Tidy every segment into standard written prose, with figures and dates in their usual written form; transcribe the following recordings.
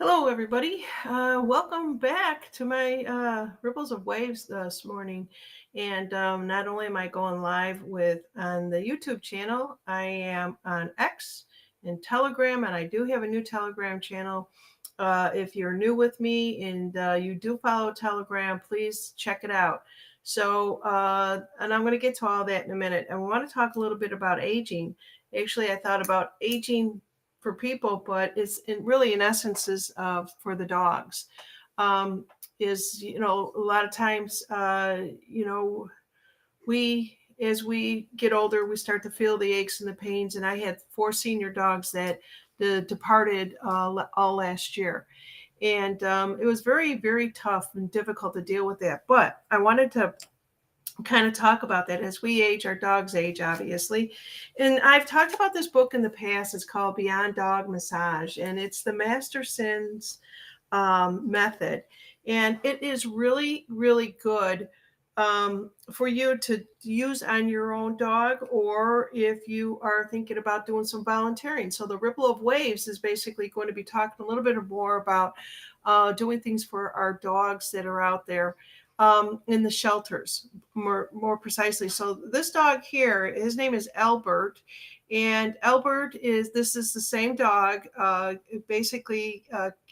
Hello, everybody. Welcome back to my Ripples of Waves this morning. And not only am I going live with on the YouTube channel, I am on X and Telegram, and I do have a new Telegram channel. If you're new with me and you do follow Telegram, please check it out. And I'm going to get to all that in a minute. And we want to talk a little bit about aging. Actually, I thought about aging for people, but really in essence is for the dogs. Um, a lot of times, we as we get older, we start to feel the aches and the pains. And I had 4 senior dogs that departed all last year. And it was very, very tough and difficult to deal with that. But I wanted to kind of talk about that as we age, our dogs age, obviously. And I've talked about this book in the past. It's called Beyond Dog Massage, and it's the Masterson's method. And it is really, really good for you to use on your own dog, or if you are thinking about doing some volunteering. So, the Ripple of Waves is basically going to be talking a little bit more about doing things for our dogs that are out there in the shelters, more precisely. So this dog here, his name is Albert, and Albert is the same dog. Basically,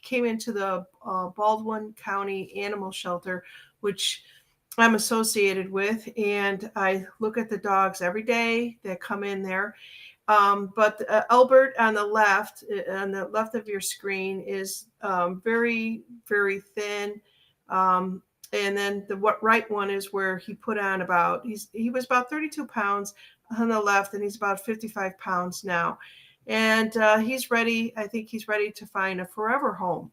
came into the Baldwin County Animal Shelter, which I'm associated with, and I look at the dogs every day that come in there. But Albert on the left of your screen, is very, very thin. Um, and then the right one is where he put on he was about 32 pounds on the left, and he's about 55 pounds now. And he's ready. I think he's ready to find a forever home.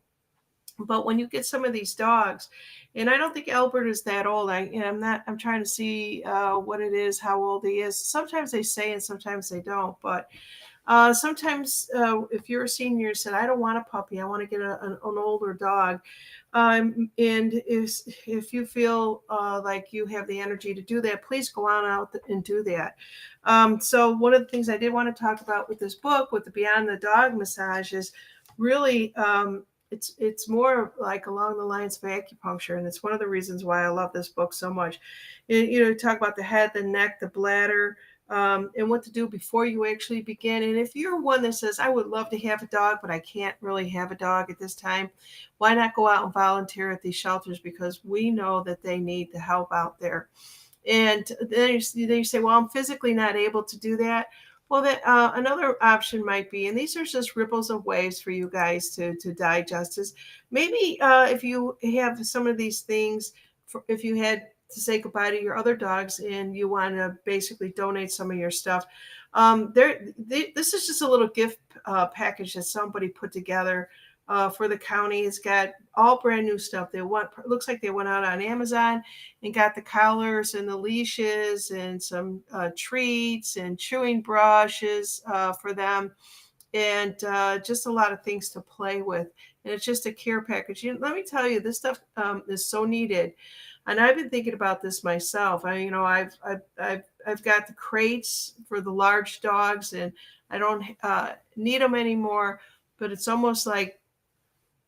But when you get some of these dogs, and I don't think Albert is that old. I'm trying to see what it is, how old he is. Sometimes they say and sometimes they don't. But sometimes, if you're a senior and said, I don't want a puppy, I want to get an older dog. And if you feel like you have the energy to do that, please go on out and do that. So one of the things I did want to talk about with this book, with the Beyond the Dog Massage, is really it's more like along the lines of acupuncture, and it's one of the reasons why I love this book so much. Talk about the head, the neck, the bladder, and what to do before you actually begin. And if you're one that says, I would love to have a dog, but I can't really have a dog at this time, why not go out and volunteer at these shelters? Because we know that they need the help out there. And then you say, well, I'm physically not able to do that. Well, that another option might be, and these are just ripples of waves for you guys to digest, is maybe if you have some of these things, if you had to say goodbye to your other dogs and you want to basically donate some of your stuff, this is just a little gift package that somebody put together for the county. It's got all brand new stuff. Looks like they went out on Amazon and got the collars and the leashes and some treats and chewing brushes for them, and just a lot of things to play with. And it's just a care package. Let me tell you, this stuff is so needed. And I've been thinking about this myself. I've got the crates for the large dogs, and I don't need them anymore. But it's almost like,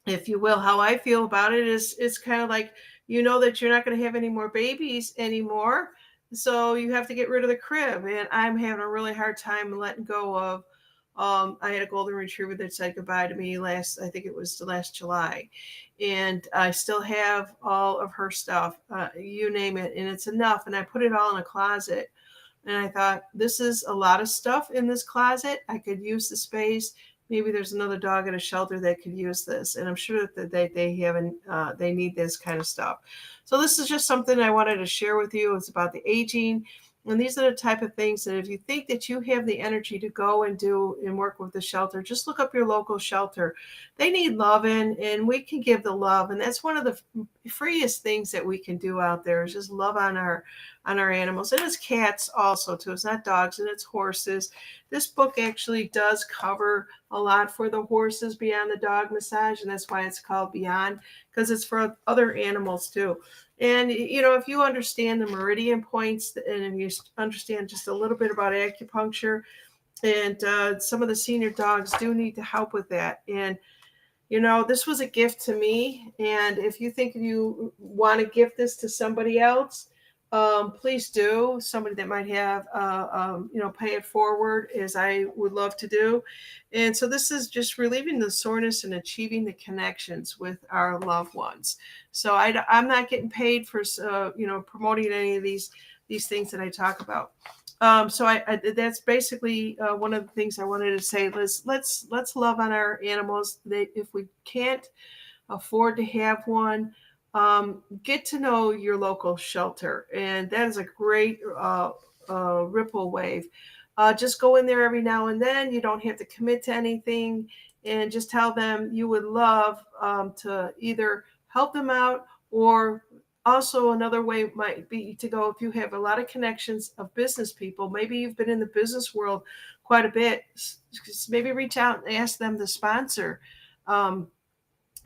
if you will, how I feel about it is it's kind of like, that you're not going to have any more babies anymore. So you have to get rid of the crib. And I'm having a really hard time letting go of. I had a golden retriever that said goodbye to me I think it was last July. And I still have all of her stuff, you name it, and it's enough. And I put it all in a closet. And I thought, this is a lot of stuff in this closet. I could use the space. Maybe there's another dog at a shelter that could use this, and I'm sure that they need this kind of stuff. So this is just something I wanted to share with you. It's about the aging, and these are the type of things that if you think that you have the energy to go and do and work with the shelter, just look up your local shelter. They need love, and we can give the love, and that's one of the freest things that we can do out there, is just love on our animals. And it's cats also too. It's not dogs, and it's horses. This book actually does cover a lot for the horses beyond the dog massage, and that's why it's called Beyond, because it's for other animals too. And if you understand the meridian points, and if you understand just a little bit about acupuncture, and some of the senior dogs do need to help with that. And This was a gift to me. And if you think you want to gift this to somebody else, please do. Somebody that might have, pay it forward, as I would love to do. And so this is just relieving the soreness and achieving the connections with our loved ones. So I'm not getting paid for, promoting any of these things that I talk about. So that's basically one of the things I wanted to say. Let's love on our animals. If we can't afford to have one, get to know your local shelter, and that is a great ripple wave. Just go in there every now and then. You don't have to commit to anything, and just tell them you would love to either help them out, or also another way might be to go, if you have a lot of connections of business people, maybe you've been in the business world quite a bit, maybe reach out and ask them to sponsor. Um,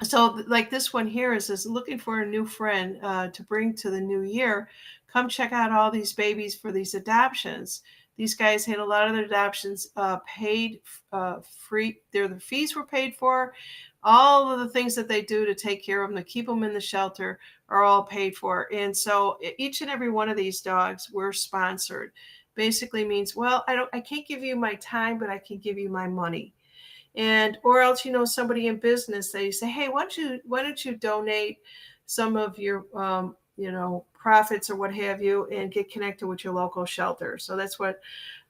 so like this one here is looking for a new friend to bring to the new year. Come check out all these babies for these adoptions. These guys had a lot of their adoptions paid free. The fees were paid for. All of the things that they do to take care of them, to keep them in the shelter, are all paid for. And so each and every one of these dogs were sponsored. Basically means, well, I can't give you my time, but I can give you my money. And or else, somebody in business, they say, hey, why don't you donate some of your profits or what have you, and get connected with your local shelter. So that's what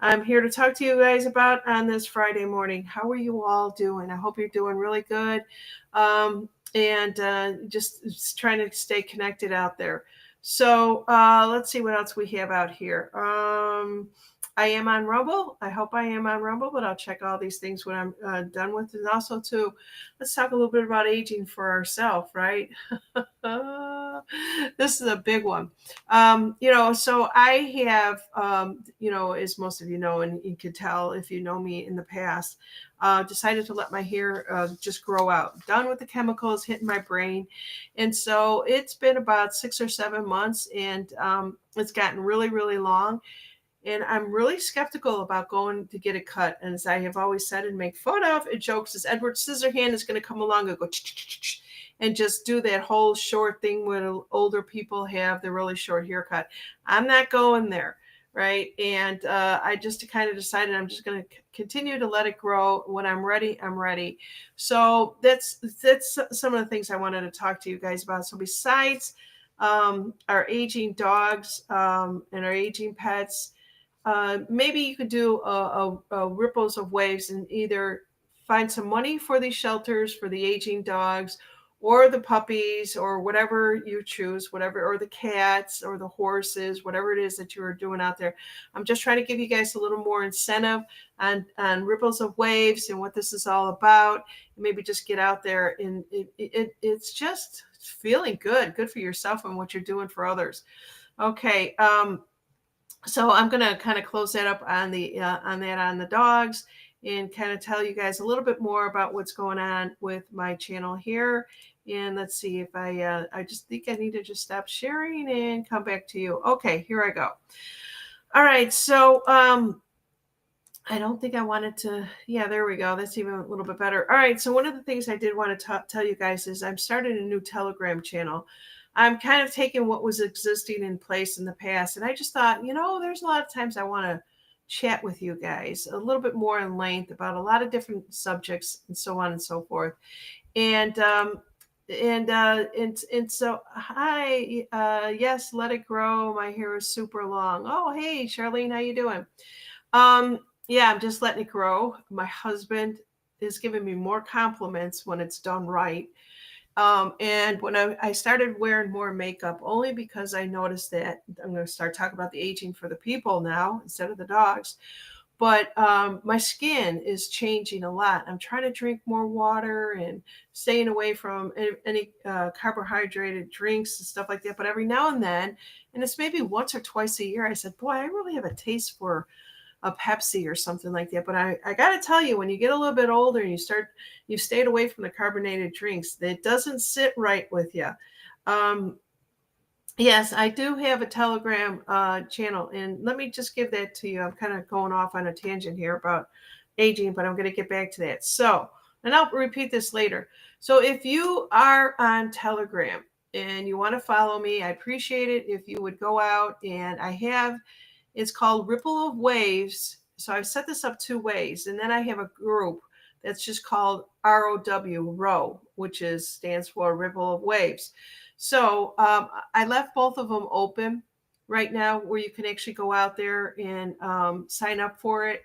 I'm here to talk to you guys about on this Friday morning. How are you all doing? I hope you're doing really good, and just trying to stay connected out there. So let's see what else we have out here. I am on Rumble. I hope I am on Rumble, but I'll check all these things when I'm done with it. And also, too, let's talk a little bit about aging for ourselves, right? This is a big one. So I have, as most of you know, and you could tell if you know me in the past, decided to let my hair just grow out. Done with the chemicals hitting my brain. And so it's been about 6 or 7 months, and it's gotten really, really long. And I'm really skeptical about going to get it cut. And as I have always said and make fun of, it jokes, as Edward Scissorhand is going to come along and go and just do that whole short thing where older people have the really short haircut. I'm not going there, right? And I just kind of decided I'm just going to continue to let it grow. When I'm ready, I'm ready. So that's some of the things I wanted to talk to you guys about. So besides our aging dogs and our aging pets, maybe you could do a ripples of waves and either find some money for these shelters for the aging dogs, or the puppies, or whatever you choose, whatever, or the cats or the horses, whatever it is that you are doing out there. I'm just trying to give you guys a little more incentive on ripples of waves and what this is all about. And maybe just get out there, and it's just feeling good for yourself and what you're doing for others. Okay. So I'm going to kind of close that up on the dogs, and kind of tell you guys a little bit more about what's going on with my channel here. And let's see if I just think I need to just stop sharing and come back to you. Okay, here I go. All right. So I don't think I wanted to. Yeah, there we go. That's even a little bit better. All right. So one of the things I did want to tell you guys is I'm starting a new Telegram channel. I'm kind of taking what was existing in place in the past. And I just thought, there's a lot of times I want to chat with you guys a little bit more in length about a lot of different subjects and so on and so forth. And so hi, yes, let it grow. My hair is super long. Oh, hey, Charlene, how you doing? Yeah, I'm just letting it grow. My husband is giving me more compliments when it's done right. And when I started wearing more makeup, only because I noticed that I'm going to start talking about the aging for the people now instead of the dogs. But my skin is changing a lot. I'm trying to drink more water and staying away from any carbohydrated drinks and stuff like that. But every now and then, and it's maybe once or twice a year, I said, boy, I really have a taste for a Pepsi or something like that. But I got to tell you, when you get a little bit older and you've stayed away from the carbonated drinks, that doesn't sit right with you. Yes, I do have a Telegram channel, and let me just give that to you. I'm kind of going off on a tangent here about aging, but I'm going to get back to that. So And I'll repeat this later. So if you are on Telegram and you want to follow me, I appreciate it if you would go out, and it's called Ripple of Waves. So I've set this up two ways. And then I have a group that's just called ROW, which stands for Ripple of Waves. So I left both of them open right now where you can actually go out there and sign up for it.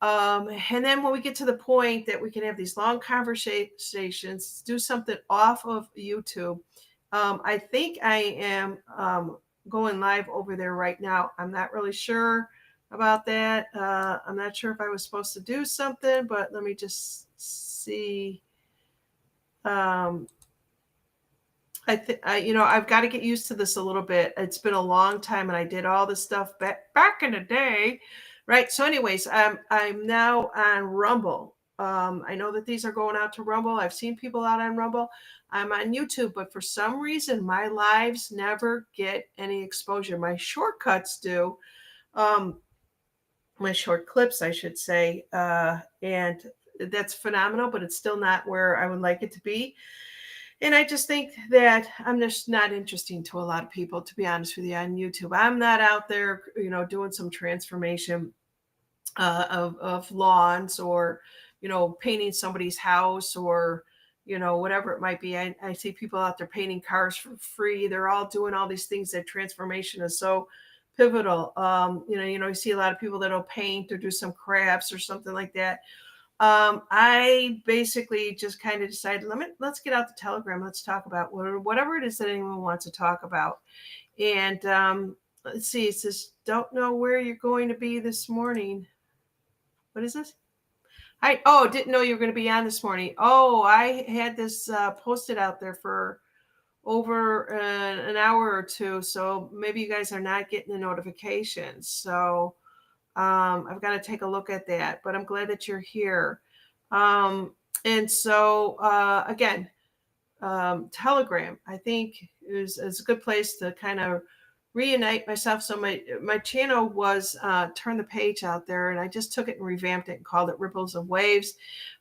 And then when we get to the point that we can have these long conversations, do something off of YouTube. I think I am going live over there right now. I'm not really sure about that. I'm not sure if I was supposed to do something, but let me just see. I think I've got to get used to this a little bit. It's been a long time, and I did all this stuff back in the day, right? So, anyways, I'm now on Rumble. I know that these are going out to Rumble. I've seen people out on Rumble. I'm on YouTube, but for some reason, my lives never get any exposure. My shortcuts do. My short clips, I should say, and that's phenomenal, but it's still not where I would like it to be. And I just think that I'm just not interesting to a lot of people, to be honest with you, on YouTube. I'm not out there, doing some transformation of lawns, or, painting somebody's house, or, whatever it might be. I see people out there painting cars for free. They're all doing all these things. That transformation is so pivotal. You see a lot of people that'll paint or do some crafts or something like that. I basically just kind of decided, let's get out the Telegram. Let's talk about whatever it is that anyone wants to talk about. And let's see, it says, don't know where you're going to be this morning. What is this? Didn't know you were going to be on this morning. Oh, I had this posted out there for over an hour or two. So maybe you guys are not getting the notifications. So I've got to take a look at that, but I'm glad that you're here. And so, again, Telegram, I think is a good place to kind of reunite myself. So my channel was Turn the Page out there, and I just took it and revamped it and called it Ripples of Waves.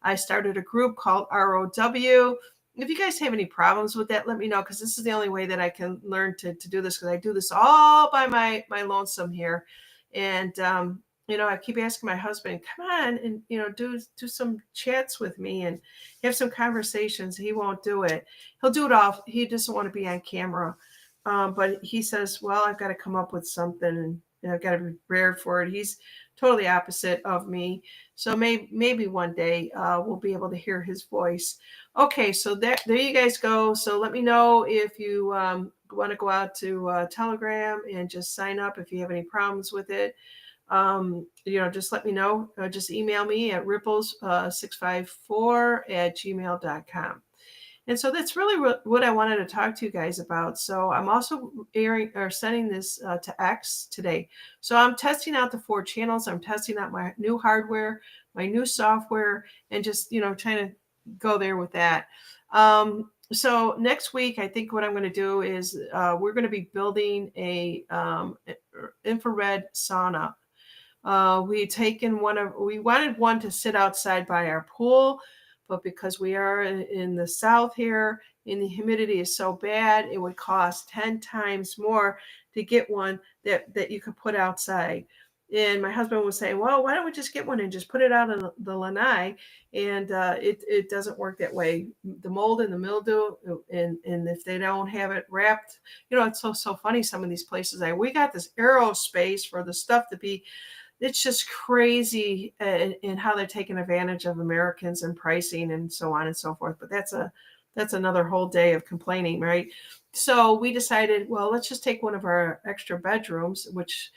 I started a group called ROW. If you guys have any problems with that, let me know, because this is the only way that I can learn to do this, because I do this all by my lonesome here. And I keep asking my husband, come on, and do some chats with me and have some conversations. He won't do it. He'll do it all. He doesn't want to be on camera. But he says, well, I've got to come up with something, and I've got to be prepared for it. He's totally opposite of me. So maybe one day we'll be able to hear his voice. Okay, so there you guys go. So let me know if you want to go out to Telegram and just sign up if you have any problems with it. Just let me know. Just email me at ripples654@gmail.com. And so that's really what I wanted to talk to you guys about. So I'm also sending this to X today. So I'm testing out the 4 channels. I'm testing out my new hardware, my new software, and just, trying to go there with that. So next week, I think what I'm going to do is we're going to be building a infrared sauna. We wanted one to sit outside by our pool, but because we are in the South here and the humidity is so bad, it would cost 10 times more to get one that you could put outside. And my husband was saying, well, why don't we just get one and just put it out in the lanai? And it doesn't work that way. The mold and the mildew, and if they don't have it wrapped, it's so funny. Some of these places, we got this aerospace for the stuff to be. It's just crazy in how they're taking advantage of Americans and pricing and so on and so forth. But that's another whole day of complaining, right? So we decided, well, let's just take one of our extra bedrooms, which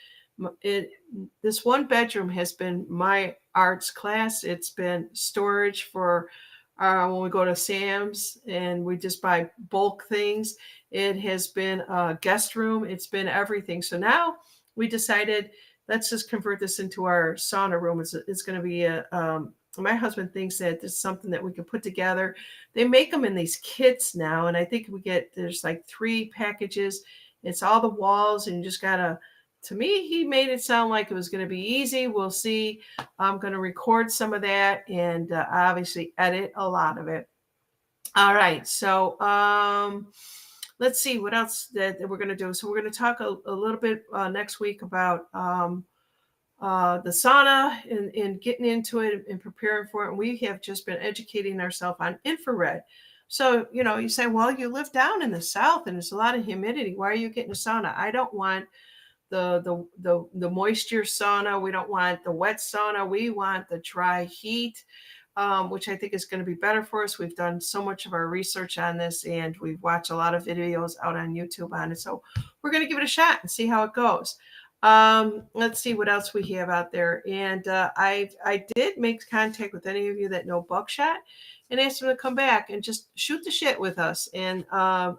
this one bedroom has been my arts class. It's been storage for when we go to Sam's and we just buy bulk things. It has been a guest room. It's been everything. So now we decided, let's just convert this into our sauna room. It's going to be my husband thinks that it's something that we can put together. They make them in these kits now, and I think there's like 3 packages. It's all the walls, and you just got to to me, he made it sound like it was going to be easy. We'll see. I'm going to record some of that and obviously edit a lot of it. All right. So let's see what else that we're going to do. So we're going to talk a little bit next week about the sauna and getting into it and preparing for it. And we have just been educating ourselves on infrared. So, you say, well, you live down in the South and there's a lot of humidity. Why are you getting a sauna? I don't want the moisture sauna. We don't want the wet sauna. We want the dry heat, which I think is going to be better for us. We've done so much of our research on this and we've watched a lot of videos out on YouTube on it. So we're going to give it a shot and see how it goes. Let's see what else we have out there. And I did make contact with any of you that know Buckshot and asked them to come back and just shoot the shit with us. And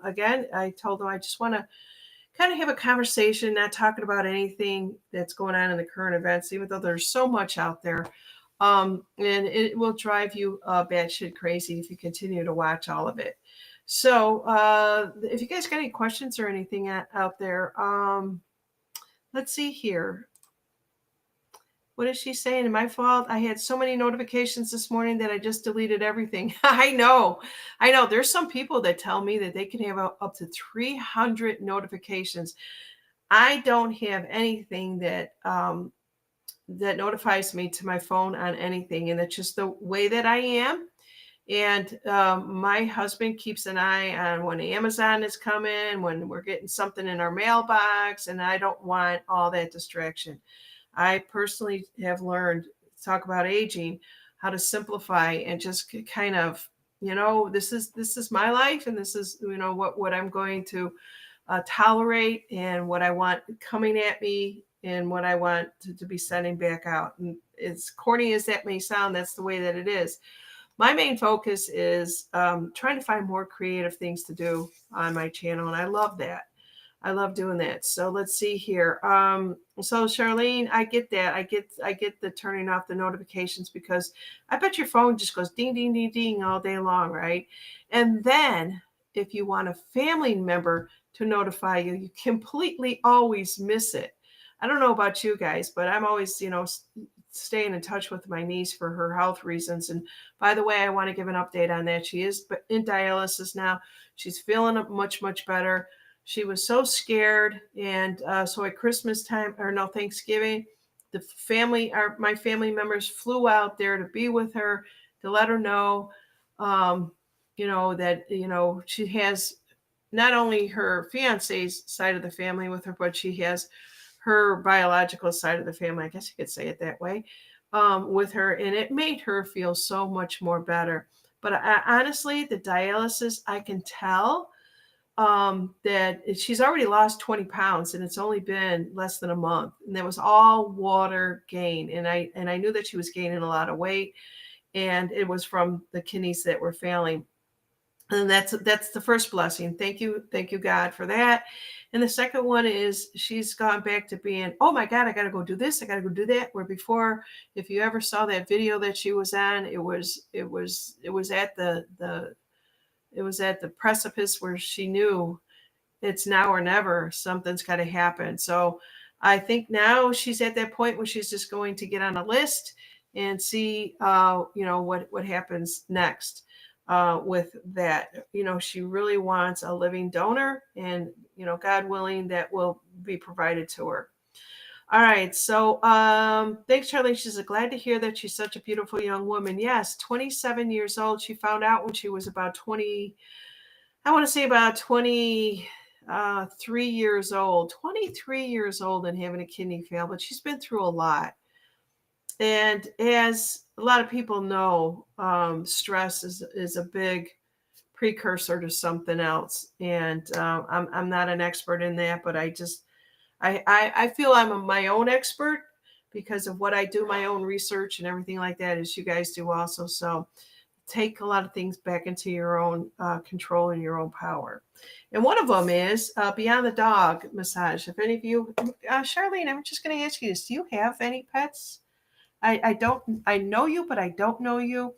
again, I told them I just want to kind of have a conversation, not talking about anything that's going on in the current events, even though there's so much out there. And it will drive you batshit crazy if you continue to watch all of it. So if you guys got any questions or anything out there, let's see here. What is she saying? My fault. I had so many notifications this morning that I just deleted everything. I know. There's some people that tell me that they can have up to 300 notifications. I don't have anything that that notifies me to my phone on anything, and it's just the way that I am. And my husband keeps an eye on when Amazon is coming, when we're getting something in our mailbox, and I don't want all that distraction. I personally have learned, talk about aging, how to simplify and just kind of, this is my life, and this is, what I'm going to tolerate and what I want coming at me and what I want to be sending back out. And as corny as that may sound, that's the way that it is. My main focus is trying to find more creative things to do on my channel, and I love that. I love doing that. So let's see here. So Charlene, I get that. I get the turning off the notifications because I bet your phone just goes ding, ding, ding, ding all day long, right? And then if you want a family member to notify you, you completely always miss it. I don't know about you guys, but I'm always, staying in touch with my niece for her health reasons. And by the way, I want to give an update on that. She is in dialysis now. She's feeling much, much better. She was so scared. And so at Christmas time, or no, Thanksgiving, my family members flew out there to be with her, to let her know, that, she has not only her fiance's side of the family with her, but she has her biological side of the family, I guess you could say it that way, with her. And it made her feel so much more better. But honestly, the dialysis, I can tell that she's already lost 20 pounds and it's only been less than a month. And that was all water gain. And I knew that she was gaining a lot of weight, and it was from the kidneys that were failing. And that's the first blessing. Thank you, God, for that. And the second one is she's gone back to being, oh my God, I got to go do this, I got to go do that. Where before, if you ever saw that video that she was on, it was at the precipice where she knew it's now or never. Something's got to happen. So I think now she's at that point where she's just going to get on a list and see, what happens next. With that, she really wants a living donor, and God willing, that will be provided to her. All right, so thanks, Charlie. She's glad to hear that she's such a beautiful young woman. Yes, 27 years old. She found out when she was about 20, I want to say about 23 years old. 23 years old and having a kidney fail, but she's been through a lot. And as a lot of people know, stress is a big precursor to something else. And I'm not an expert in that, but I feel I'm my own expert because of what I do, my own research and everything like that, as you guys do also. So take a lot of things back into your own control and your own power. And one of them is Beyond the Dog massage. If any of you, Charlene, I'm just going to ask you this. Do you have any pets? I know you, but I don't know you.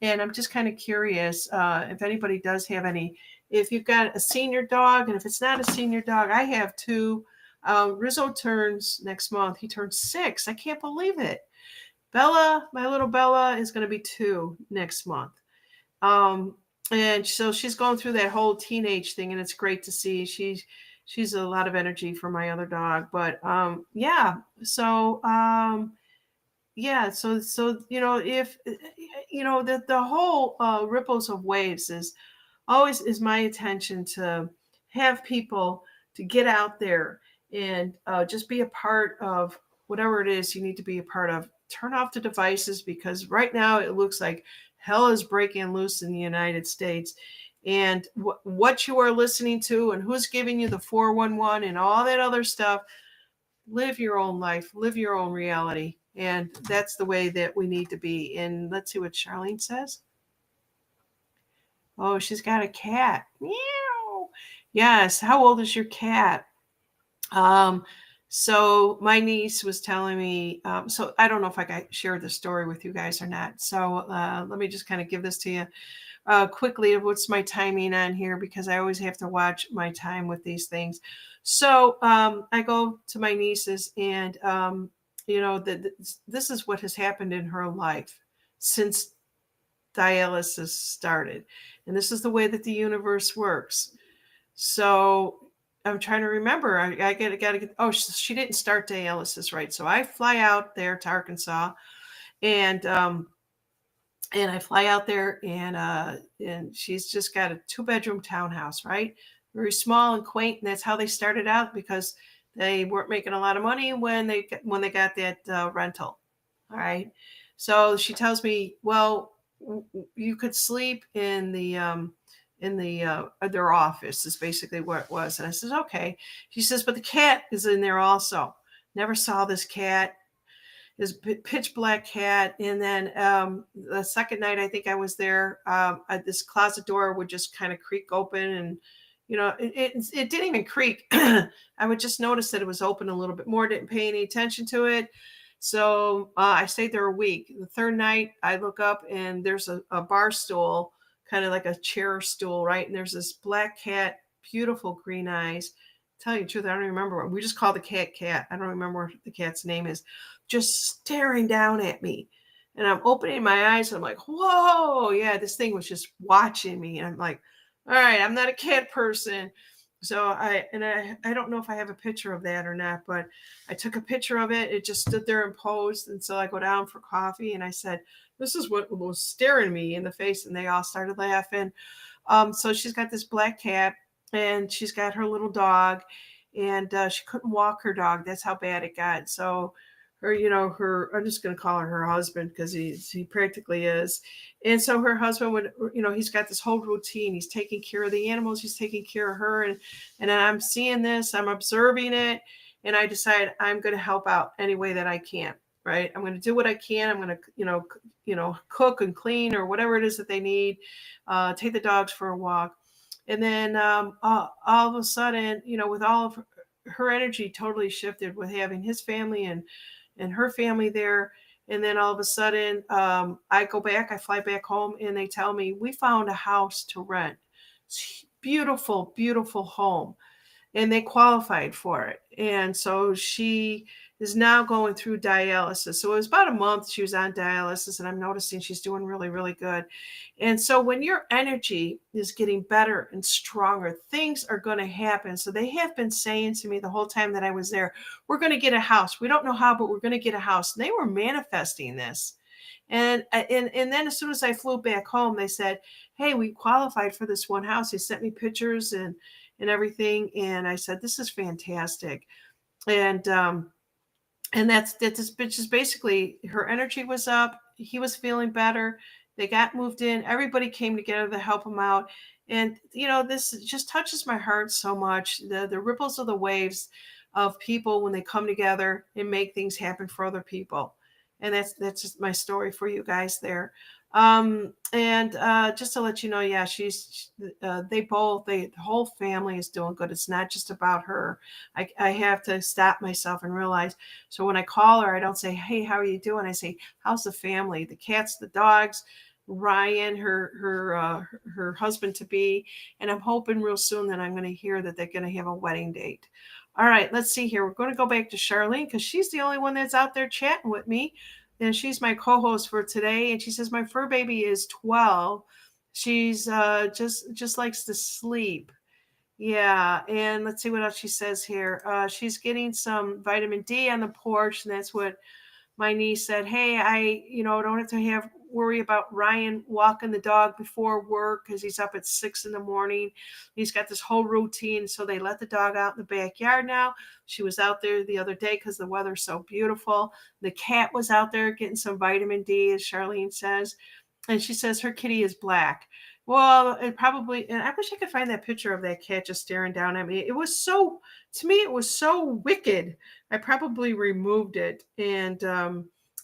And I'm just kind of curious if anybody does have any. If you've got a senior dog, and if it's not a senior dog, I have two. Rizzo turns next month. He turns 6. I can't believe it. Bella, my little Bella, is going to be 2 next month. Um, and so she's going through that whole teenage thing, and it's great to see. She's a lot of energy for my other dog, but yeah. So yeah, so if the whole ripples of waves is always is my intention to have people to get out there and just be a part of whatever it is you need to be a part of. Turn off the devices, because right now it looks like hell is breaking loose in the United States. And what you are listening to and who's giving you the 411 and all that other stuff, live your own life, live your own reality. And that's the way that we need to be. And let's see what Charlene says. Oh, she's got a cat. Meow. Yes. How old is your cat? Um, so my niece was telling me, so I don't know if I shared the story with you guys or not. So let me just kind of give this to you quickly of what's my timing on here, because I always have to watch my time with these things. So I go to my nieces, and this is what has happened in her life since dialysis started, and this is the way that the universe works. So I'm trying to remember. I gotta get. Oh, she didn't start dialysis, right? So I fly out there to Arkansas, and I fly out there, and she's just got a 2-bedroom townhouse, right? Very small and quaint, and that's how they started out, because they weren't making a lot of money when they got that rental. All right. So she tells me, well, you could sleep in the their office is basically what it was. And I says, okay. She says, but the cat is in there also. Never saw this cat. This pitch black cat. And then the second night I think I was there, this closet door would just kind of creak open, and it didn't even creak. I would just notice that it was open a little bit more, didn't pay any attention to it. So I stayed there a week. The third night I look up, and there's a bar stool, kind of like a chair stool, right? And there's this black cat, beautiful green eyes. Tell you the truth, I don't remember what we just call the cat. I don't remember what the cat's name is. Just staring down at me. And I'm opening my eyes, and I'm like, whoa, yeah, this thing was just watching me. And I'm like, all right, I'm not a cat person. So I don't know if I have a picture of that or not, but I took a picture of it. It just stood there and posed. And so I go down for coffee, and I said, this is what was staring me in the face. And they all started laughing. So she's got this black cat, and she's got her little dog, and she couldn't walk her dog. That's how bad it got. So her I'm just going to call her husband, because he practically is. And so her husband would, he's got this whole routine. He's taking care of the animals, he's taking care of her, and I'm seeing this, I'm observing it, and I decide I'm going to help out any way that I can. Right, I'm going to do what I can. I'm going to cook and clean, or whatever it is that they need, take the dogs for a walk. And then all of a sudden, with all of her energy totally shifted with having his family and her family there. And then all of a sudden, I fly back home, and they tell me, we found a house to rent. It's beautiful, beautiful home. And they qualified for it. And so she is now going through dialysis. So it was about a month she was on dialysis, and I'm noticing she's doing really, really good. And so when your energy is getting better and stronger, things are going to happen. So they have been saying to me the whole time that I was there, we're going to get a house. We don't know how, but we're going to get a house. And they were manifesting this. And then as soon as I flew back home, they said, hey, we qualified for this one house. They sent me pictures and everything. And I said, this is fantastic. And that's just basically her energy was up. He was feeling better. They got moved in. Everybody came together to help him out. And this just touches my heart so much. The ripples of the waves of people when they come together and make things happen for other people. And that's just my story for you guys there. And just to let you know, yeah, the whole family is doing good. It's not just about her. I have to stop myself and realize. So when I call her, I don't say, hey, how are you doing? I say, how's the family? The cats, the dogs, Ryan, her husband to be. And I'm hoping real soon that I'm going to hear that they're going to have a wedding date. All right, let's see here. We're going to go back to Charlene because she's the only one that's out there chatting with me. And she's my co-host for today. And she says, my fur baby is 12. She's just likes to sleep. Yeah, and let's see what else she says here. She's getting some vitamin D on the porch, and that's what my niece said, hey, I, don't have to worry about Ryan walking the dog before work because he's up at 6 in the morning. He's got this whole routine. So they let the dog out in the backyard now. She was out there the other day because the weather's so beautiful. The cat was out there getting some vitamin D, as Charlene says. And she says her kitty is black. Well, it probably, and I wish I could find that picture of that cat just staring down at me. It was so, to me, it was so wicked. I probably removed it. And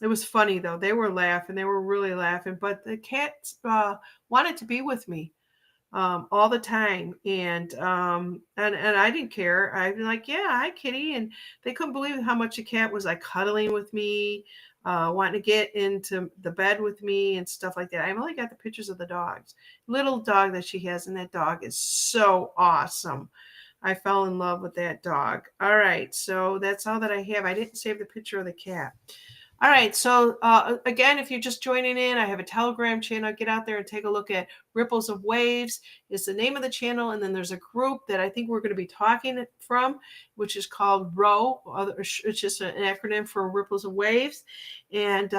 it was funny, though. They were laughing. They were really laughing. But the cat wanted to be with me all the time. And I didn't care. I'd be like, yeah, hi, kitty. And they couldn't believe how much the cat was like cuddling with me, wanting to get into the bed with me and stuff like that. I've only got the pictures of the dogs. Little dog that she has, and that dog is so awesome. I fell in love with that dog. All right, so that's all that I have. I didn't save the picture of the cat. All right, so again, if you're just joining in, I have a Telegram channel. Get out there and take a look at Ripples of Waves is the name of the channel. And then there's a group that I think we're going to be talking from, which is called ROW. It's just an acronym for Ripples of Waves. And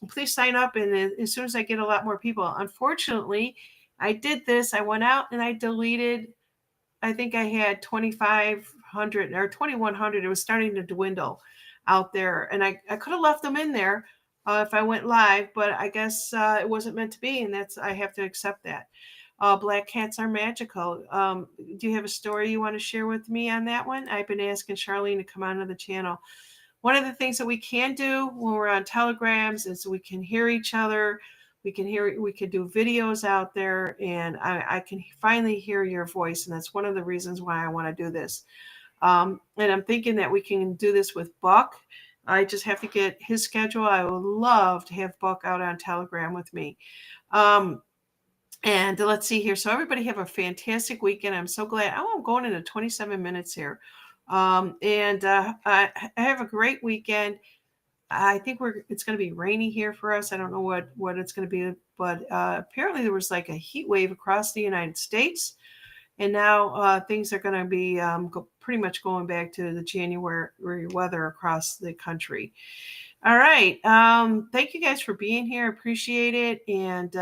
please sign up. And as soon as I get a lot more people, unfortunately, I did this. I went out and I deleted, I think I had 2,500 or 2,100. It was starting to dwindle out there. And I could have left them in there if I went live, but I guess it wasn't meant to be. And I have to accept that. Black cats are magical. Do you have a story you want to share with me on that one? I've been asking Charlene to come onto the channel. One of the things that we can do when we're on Telegrams is we can hear each other. We could do videos out there, and I can finally hear your voice. And that's one of the reasons why I want to do this. And I'm thinking that we can do this with Buck. I just have to get his schedule. I would love to have Buck out on Telegram with me. And let's see here. So everybody have a fantastic weekend. I'm so glad. Oh, I'm going into 27 minutes here. And I have a great weekend. I think it's going to be rainy here for us. I don't know what it's going to be, but apparently there was like a heat wave across the United States. And now things are going to be pretty much going back to the January weather across the country. All right. Thank you guys for being here. Appreciate it. And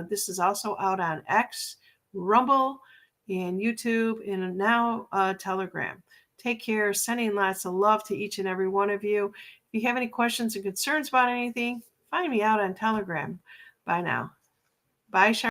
this is also out on X, Rumble, and YouTube, and now Telegram. Take care. Sending lots of love to each and every one of you. If you have any questions and concerns about anything, find me out on Telegram. Bye now. Bye, Charlotte.